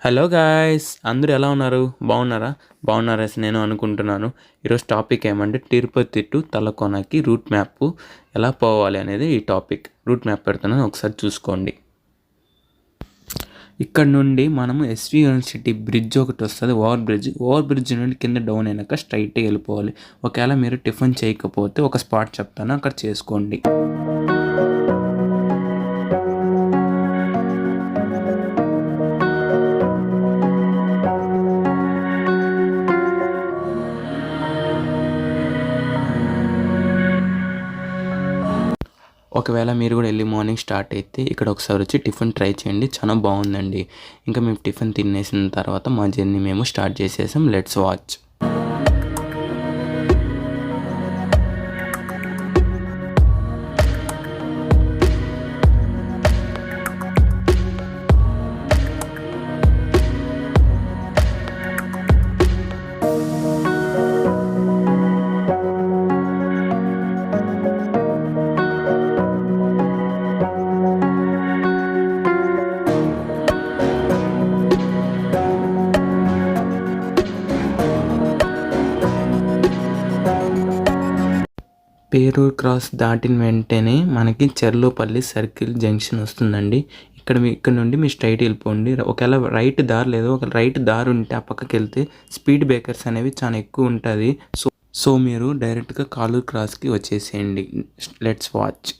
Hello guys, అందరూ ఎలా ఉన్నారు? బాగున్నారా? బాగున్నారని నేను అనుకుంటున్నాను. ఈరోజు టాపిక్ ఏమంటే తిరుపతి టు తలకోనకి రూట్ మ్యాప్ ఎలా పోవాలి అనేది ఈ టాపిక్. రూట్ మ్యాప్ పెడుతున్నాను, ఒకసారి చూసుకోండి. ఇక్కడ నుండి మనము ఎస్వి యూనివర్సిటీ బ్రిడ్జ్ ఒకటి వస్తుంది, ఓవర్ బ్రిడ్జ్ నుండి కింద డౌన్ అయినాక స్ట్రైట్గా వెళ్ళిపోవాలి. ఒకవేళ మీరు టిఫిన్ చేయకపోతే ఒక స్పాట్ చెప్తాను, అక్కడ చేసుకోండి. ఒకవేళ మీరు కూడా వెళ్ళి మార్నింగ్ స్టార్ట్ అయితే ఇక్కడ ఒకసారి వచ్చి టిఫిన్ ట్రై చేయండి, చాలా బాగుందండి. ఇంకా మేము టిఫిన్ తినేసిన తర్వాత మా జర్నీ మేము స్టార్ట్ చేసేసాం. Let's watch. పేరూరు క్రాస్ దాటిన వెంటనే మనకి చెర్లోపల్లి సర్కిల్ జంక్షన్ వస్తుందండి. ఇక్కడ నుండి మీరు స్ట్రైట్ వెళ్ళిపోండి. ఒకవేళ రైట్ దారి లేదు, ఒక రైట్ దారి ఉంటే ఆ పక్కకి వెళ్తే స్పీడ్ బ్రేకర్స్ అనేవి చాలా ఎక్కువ ఉంటుంది. సో మీరు డైరెక్ట్గా కాలూరు క్రాస్కి వచ్చేసేయండి. Let's watch.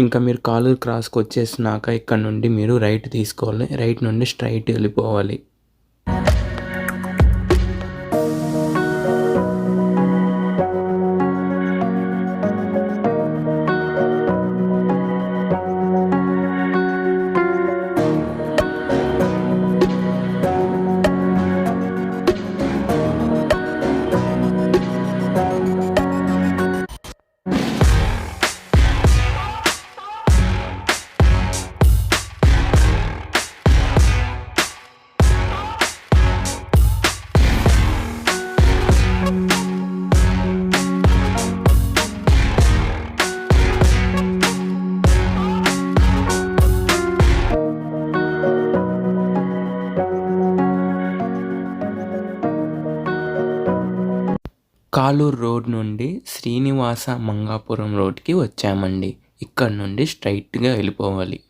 ఇంకా మీరు కాలూరు క్రాస్కి వచ్చేసినాక ఇక్కడ నుండి మీరు రైట్ తీసుకోవాలి. రైట్ నుండి స్ట్రైట్ వెళ్ళిపోవాలి. కాలూరు రోడ్ నుండి శ్రీనివాస మంగాపురం రోడ్కి వచ్చామండి. ఇక్కడ నుండి స్ట్రైట్గా వెళ్ళిపోవాలి.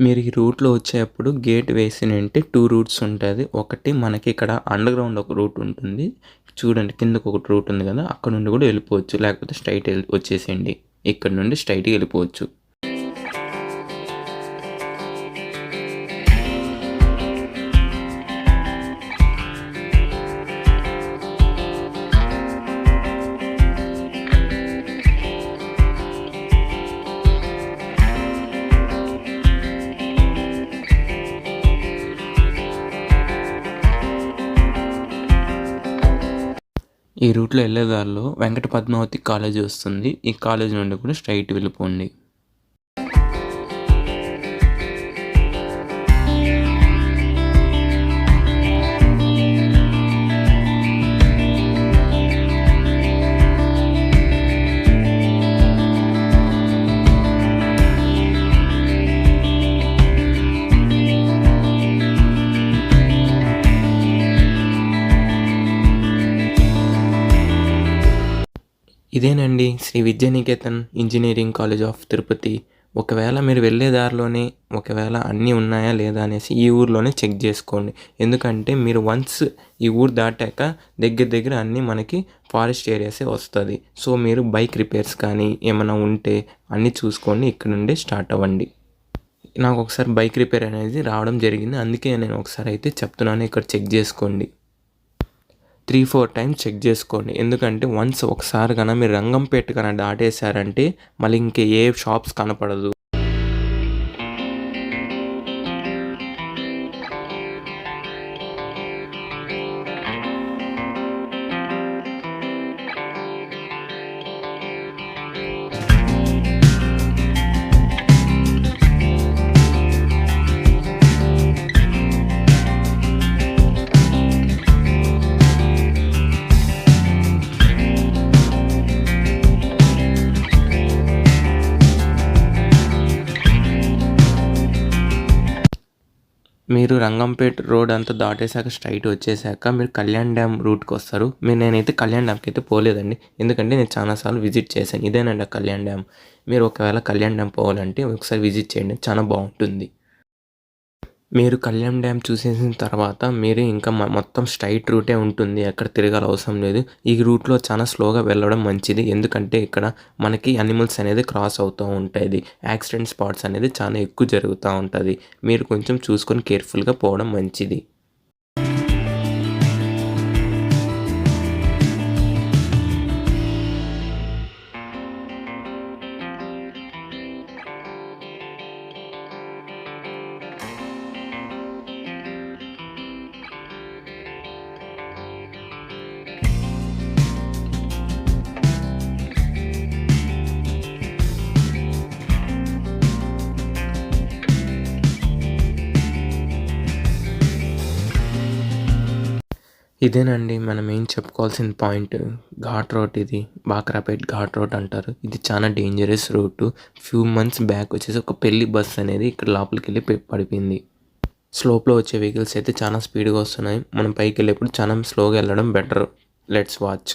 మీరు ఈ రూట్లో వచ్చేటప్పుడు గేట్ వేసినంటే 2 రూట్స్ ఉంటుంది. ఒకటి మనకి ఇక్కడ అండర్ గ్రౌండ్ ఒక రూట్ ఉంటుంది, చూడండి కిందకు ఒక రూట్ ఉంది కదా, అక్కడ నుండి కూడా వెళ్ళిపోవచ్చు. లేకపోతే స్ట్రైట్ వచ్చేసేయండి, ఇక్కడ నుండి స్ట్రైట్గా వెళ్ళిపోవచ్చు. ఈ రూట్లో వెళ్ళేదారిలో వెంకట పద్మావతి కాలేజ్ వస్తుంది. ఈ కాలేజ్ నుండి కూడా స్ట్రైట్ వెళ్ళిపోండి. ఇదేనండి Sree Vidyanikethan engineering college of Tirupati. ఒకవేళ మీరు వెళ్ళే దారిలోనే ఒకవేళ అన్నీ ఉన్నాయా లేదా అనేసి ఈ ఊర్లోనే చెక్ చేసుకోండి. ఎందుకంటే మీరు వన్స్ ఈ ఊరు దాటాక దగ్గర అన్నీ మనకి ఫారెస్ట్ ఏరియాసే వస్తుంది. సో మీరు బైక్ రిపేర్స్ కానీ ఏమైనా ఉంటే అన్నీ చూసుకోండి. ఇక్కడ నుండి స్టార్ట్ అవ్వండి. నాకు ఒకసారి బైక్ రిపేర్ అనేది రావడం జరిగింది. అందుకే నేను ఒకసారి అయితే చెప్తున్నాను, ఇక్కడ చెక్ చేసుకోండి. 3-4 టైమ్స్ చెక్ చేసుకోండి. ఎందుకంటే వన్స్ ఒకసారి కన్నా మీరు రంగంపేట కన్నా దాటేశారంటే మళ్ళీ ఇంక ఏ షాప్స్ కనపడదు. మీరు రంగంపేట రోడ్ అంతా దాటేశాక స్ట్రైట్ వచ్చేసాక మీరు కళ్యాణ్ డ్యామ్ రూట్కి వస్తారు. నేనైతే కళ్యాణ్ డ్యామ్కి అయితే పోలేదండి, ఎందుకంటే నేను చాలాసార్లు విజిట్ చేశాను. ఇదేనండి కళ్యాణ్ డ్యామ్. మీరు ఒకవేళ కళ్యాణ్ డ్యామ్ పోవాలంటే ఒకసారి విజిట్ చేయండి, చాలా బాగుంటుంది. మీరు కళ్యాణ్ డ్యామ్ చూసేసిన తర్వాత మీరు ఇంకా మొత్తం స్ట్రైట్ రూటే ఉంటుంది, ఎక్కడ తిరగాల అవసరం లేదు. ఈ రూట్లో చాలా స్లోగా వెళ్ళడం మంచిది, ఎందుకంటే ఇక్కడ మనకి అనిమల్స్ అనేది క్రాస్ అవుతూ ఉంటుంది. యాక్సిడెంట్ స్పాట్స్ అనేది చాలా ఎక్కువ జరుగుతూ ఉంటుంది. మీరు కొంచెం చూసుకొని కేర్ఫుల్గా పోవడం మంచిది. ఇదేనండి మనం ఏం చెప్పుకోవాల్సిన పాయింట్. ఘాట్ రోడ్ ఇది, బాక్రాపేట్ ఘాట్ రోడ్ అంటారు. ఇది చాలా dangerous route. Few months back వచ్చేసి ఒక పెళ్లి బస్ అనేది ఇక్కడ లోపలికి వెళ్ళి పడిపోయింది. స్లోప్లో వచ్చే వెహికల్స్ అయితే చాలా స్పీడ్గా వస్తున్నాయి. మనం పైకి వెళ్ళేప్పుడు చాలా స్లోగా వెళ్ళడం బెటర్. Let's watch.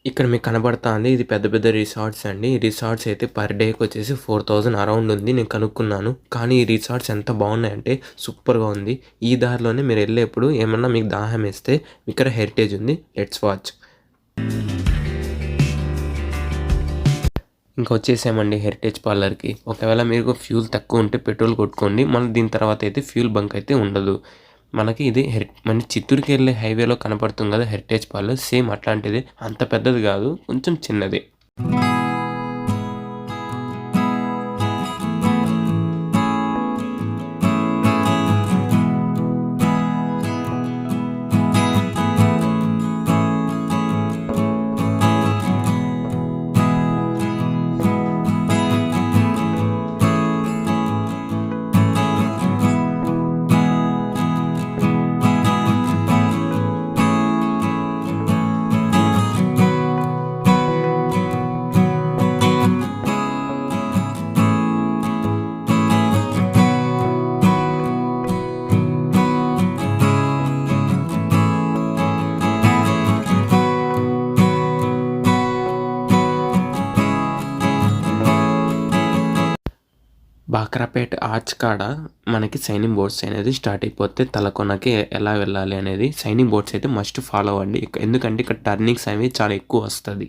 ఇక్కడ మీకు కనబడుతుంది ఇది పెద్ద రిసార్ట్స్ అండి. ఈ రిసార్ట్స్ అయితే పర్ డేకి వచ్చేసి 4000 అరౌండ్ ఉంది. నేను కనుక్కున్నాను, కానీ ఈ రిసార్ట్స్ ఎంత బాగున్నాయంటే సూపర్గా ఉంది. ఈ దారిలోనే మీరు వెళ్ళేప్పుడు ఏమన్నా మీకు దాహం వేస్తే ఇక్కడ హెరిటేజ్ ఉంది. Let's watch. ఇంకా వచ్చేసామండి హెరిటేజ్ పార్లర్కి. ఒకవేళ మీకు ఫ్యూల్ తక్కువ ఉంటే పెట్రోల్ కొట్టుకోండి. మళ్ళీ దీని తర్వాత అయితే ఫ్యూల్ బంక్ అయితే ఉండదు. మనకి ఇది మన చిత్తూరుకి వెళ్ళే హైవేలో కనపడుతుంది కదా హెరిటేజ్ పార్లర్, సేమ్ అట్లాంటిది. అంత పెద్దది కాదు, కొంచెం చిన్నది. కాకరపేట ఆర్చ్ కాడ మనకి సైనింగ్ బోర్డ్స్ అనేది స్టార్ట్ అయిపోతే తలకోనకి ఎలా వెళ్ళాలి అనేది సైనింగ్ బోర్డ్స్ అయితే మస్ట్ ఫాలో అవ్వండి. ఎందుకంటే ఇక్కడ టర్నింగ్స్ అనేవి చాలా ఎక్కువ వస్తుంది.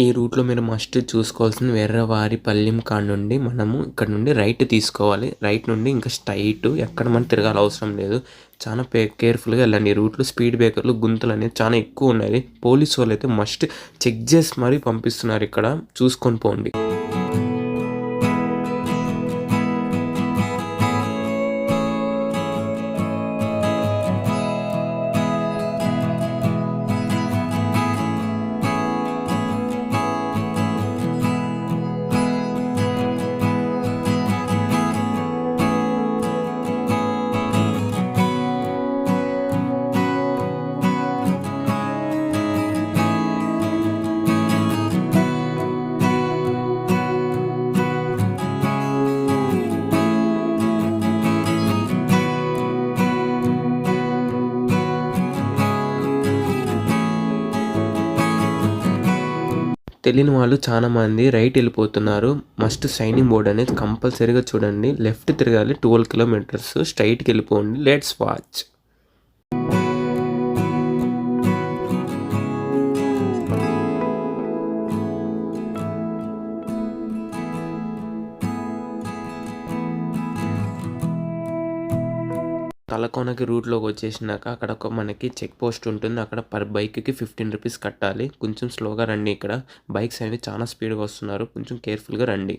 ఈ రూట్లో మీరు మస్ట్ చూసుకోవాల్సిన వెర్రవారిపల్లెం కాడ నుండి మనము ఇక్కడ నుండి రైట్ తీసుకోవాలి. రైట్ నుండి ఇంకా స్ట్రైట్ ఎక్కడ మనం తిరగాలి అవసరం లేదు. చాలా కేర్ఫుల్గా వెళ్ళండి. ఈ రూట్లో స్పీడ్ బ్రేకర్లు గుంతలు అనేది చాలా ఎక్కువ ఉన్నాయి. పోలీసు వాళ్ళు అయితే మస్ట్ చెక్ చేసి మరీ పంపిస్తున్నారు. ఇక్కడ చూసుకొని పోండి. తెలియని వాళ్ళు చాలా మంది రైట్ వెళ్ళిపోతున్నారు. మస్ట్ సైనింగ్ బోర్డ్ అనేది కంపల్సరీగా చూడండి. లెఫ్ట్ తిరగాలి 12 కిలోమీటర్స్. స్ట్రైట్కి వెళ్ళిపోండి. Let's watch. తలకోనకి రూట్లోకి వచ్చేసినాక అక్కడ ఒక మనకి చెక్ పోస్ట్ ఉంటుంది. అక్కడ పర్ బైక్కి 15 రూపీస్ కట్టాలి. కొంచెం స్లోగా రండి. ఇక్కడ బైక్స్ అనేవి చాలా స్పీడ్గా వస్తున్నారు. కొంచెం కేర్ఫుల్గా రండి.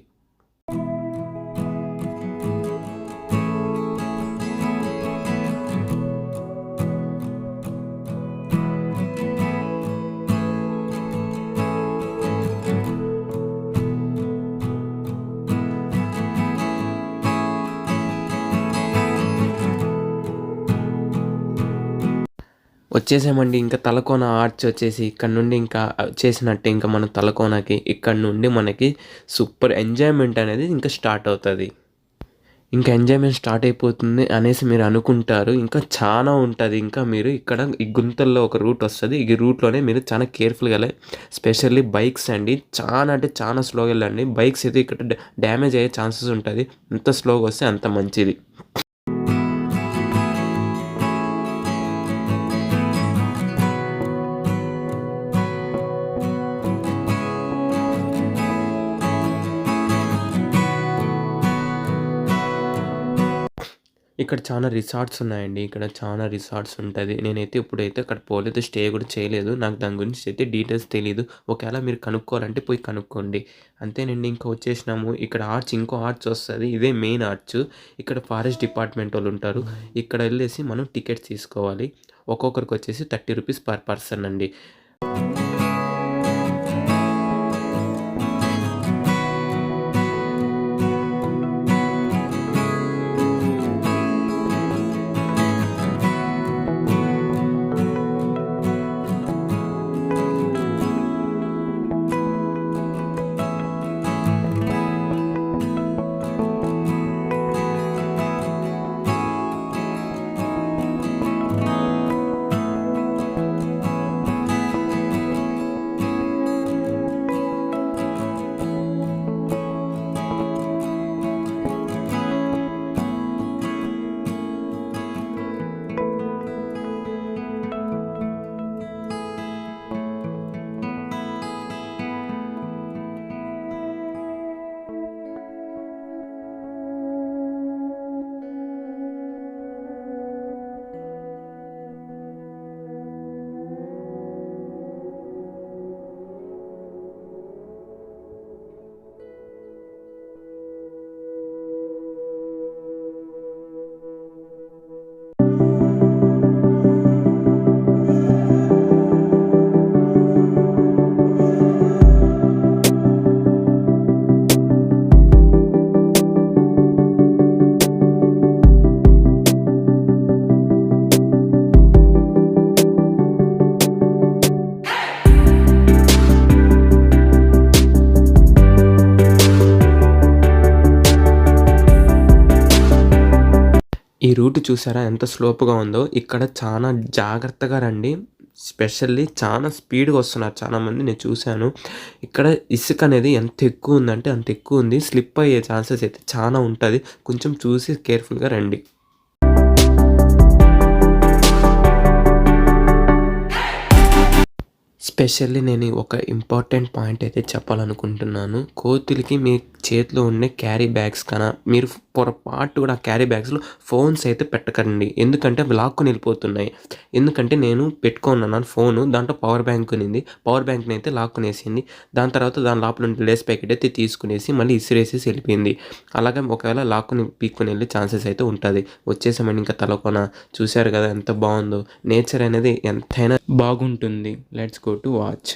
వచ్చేసామండి. ఇంకా తలకోన ఆర్చ్ వచ్చేసి ఇక్కడ నుండి ఇంకా చేసినట్టే ఇంకా మనం తలకోనకి ఇక్కడ నుండి మనకి సూపర్ ఎంజాయ్మెంట్ అనేది ఇంకా స్టార్ట్ అవుతుంది. ఇంకా ఎంజాయ్మెంట్ స్టార్ట్ అయిపోతుంది అనేసి మీరు అనుకుంటారు. ఇంకా చాలా ఉంటుంది. ఇంకా మీరు ఇక్కడ ఈ గుంతల్లో ఒక రూట్ వస్తుంది. ఈ రూట్లోనే మీరు చాలా కేర్ఫుల్గా వెళ్ళాలి. స్పెషల్లీ బైక్స్ అండి. చాలా అంటే చాలా స్లోగా వెళ్ళండి. బైక్స్ అయితే ఇక్కడ డ్యామేజ్ అయ్యే ఛాన్సెస్ ఉంటుంది. ఎంత స్లోగా వస్తే అంత మంచిది. ఇక్కడ చాలా రిసార్ట్స్ ఉన్నాయండి. ఇక్కడ చాలా రిసార్ట్స్ ఉంటుంది. నేనైతే ఇప్పుడైతే అక్కడ పోలేదు. స్టే కూడా చేయలేదు. నాకు దాని గురించి అయితే డీటెయిల్స్ తెలీదు. ఒకవేళ మీరు కనుక్కోవాలంటే పోయి కనుక్కోండి. అంతేనండి. ఇంకా వచ్చేసినాము. ఇక్కడ ఆర్చ్ ఇంకో ఆర్చ్ వస్తుంది. ఇదే మెయిన్ ఆర్చ్. ఇక్కడ ఫారెస్ట్ డిపార్ట్మెంట్ వాళ్ళు ఉంటారు. ఇక్కడ వెళ్ళేసి మనం టికెట్స్ తీసుకోవాలి. ఒక్కొక్కరికి వచ్చేసి 30 రూపీస్ పర్ పర్సన్ అండి. రూట్ చూసారా ఎంత స్లోప్‌గా ఉందో? ఇక్కడ చానా జాగ్రత్తగా రండి. స్పెషల్లీ చానా స్పీడ్‌గా వస్తున్నారు చాలామంది నేను చూసాను. ఇక్కడ ఇసుకనేది ఎంత ఎక్కువుందంటే అంత ఎక్కువుంది. స్లిప్ అయ్యే ఛాన్సెస్ అయితే చానా ఉంటది. కొంచెం చూసి కేర్‌ఫుల్‌గా రండి. స్పెషల్లీ నేను ఒక ఇంపార్టెంట్ పాయింట్ అయితే చెప్పాలనుకుంటున్నాను. కోతులకి మీ చేతిలో ఉండే క్యారీ బ్యాగ్స్ మీరు పొరపాటు కూడా ఆ క్యారీ బ్యాగ్స్‌లో ఫోన్స్ అయితే పెట్టకండి. ఎందుకంటే అవి లాక్కొని వెళ్ళిపోతున్నాయి. ఎందుకంటే నేను పెట్టుకొనున్నాను ఫోను. దాంట్లో పవర్ బ్యాంక్ ఉన్నింది. పవర్ బ్యాంక్‌ని అయితే లాక్కొనేసింది. దాని తర్వాత దాని లోపల ఉండే లేస్ ప్యాకెట్ అయితే తీసుకునేసి మళ్ళీ ఇసిరేసేసి వెళ్ళిపోయింది. అలాగే ఒకవేళ లాక్కొని పీక్కొని వెళ్ళే ఛాన్సెస్ అయితే ఉంటది. వచ్చేసామండి ఇంకా తలకోన. చూసారు కదా ఎంత బావుందో. నేచర్ అనేది ఎంతైనా బాగుంటుంది. Let's go to watch.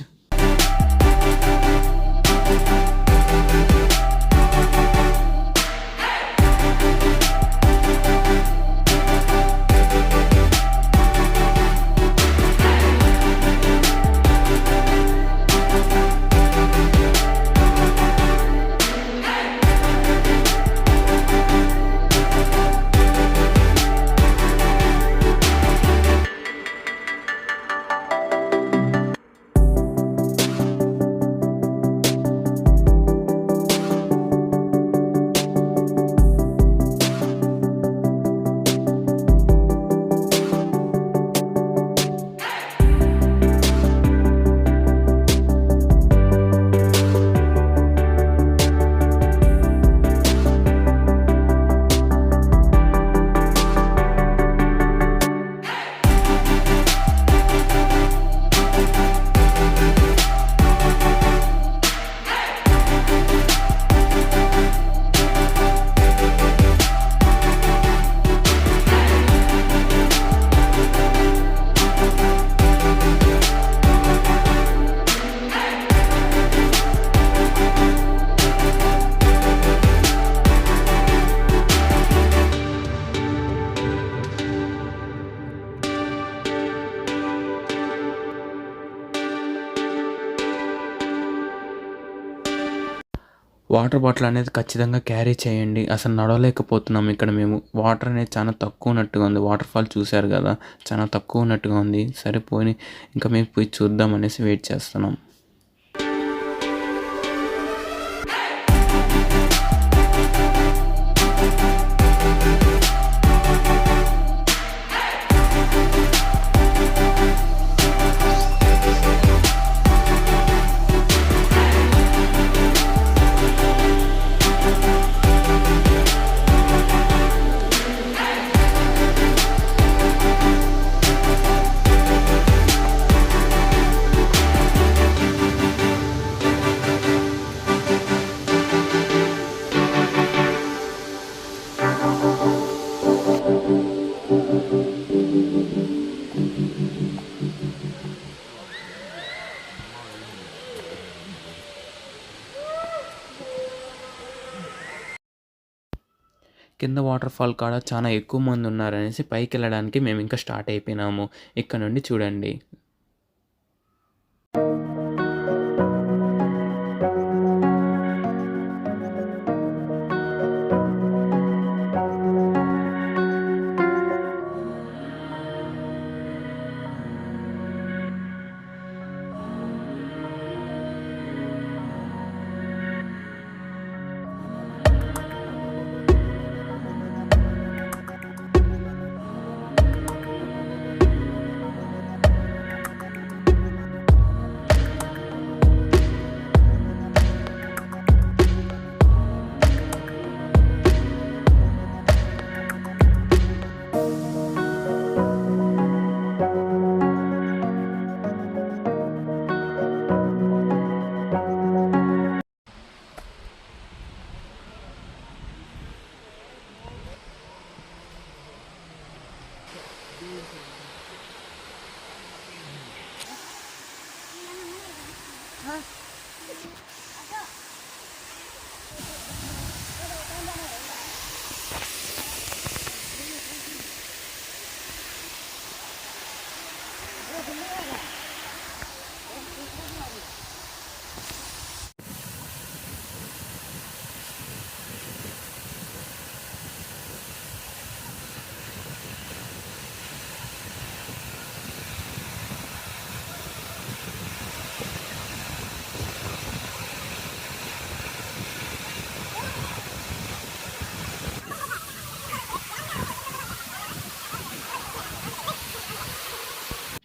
Water bottle అనేది ఖచ్చితంగా క్యారీ చేయండి. అసలు నడవలేకపోతున్నాం ఇక్కడ మేము. వాటర్ అనేది చాలా తక్కువ ఉన్నట్టుగా ఉంది. వాటర్ ఫాల్ చూసారు కదా! చాలా తక్కువ ఉన్నట్టుగా ఉంది. సరే పోనీ ఇంకా మేము పోయి చూద్దాం అనేసి వెయిట్ చేస్తున్నాం. కింద వాటర్ ఫాల్ కాడ చాలా ఎక్కువ మంది ఉన్నారనేసి పైకెళ్ళడానికి మేము ఇంకా స్టార్ట్ అయిపోయినాము. ఇక్కడ నుండి చూడండి.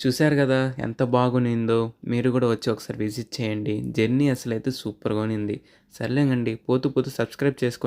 చూసారు కదా ఎంత బాగునిందో. మీరు కూడా వచ్చి ఒకసారి విజిట్ చేయండి. జర్నీ అసలైతే సూపర్‌గా ఉన్నింది. సర్లేండి పోతూ పోతూ సబ్స్క్రైబ్ చేసుకోండి.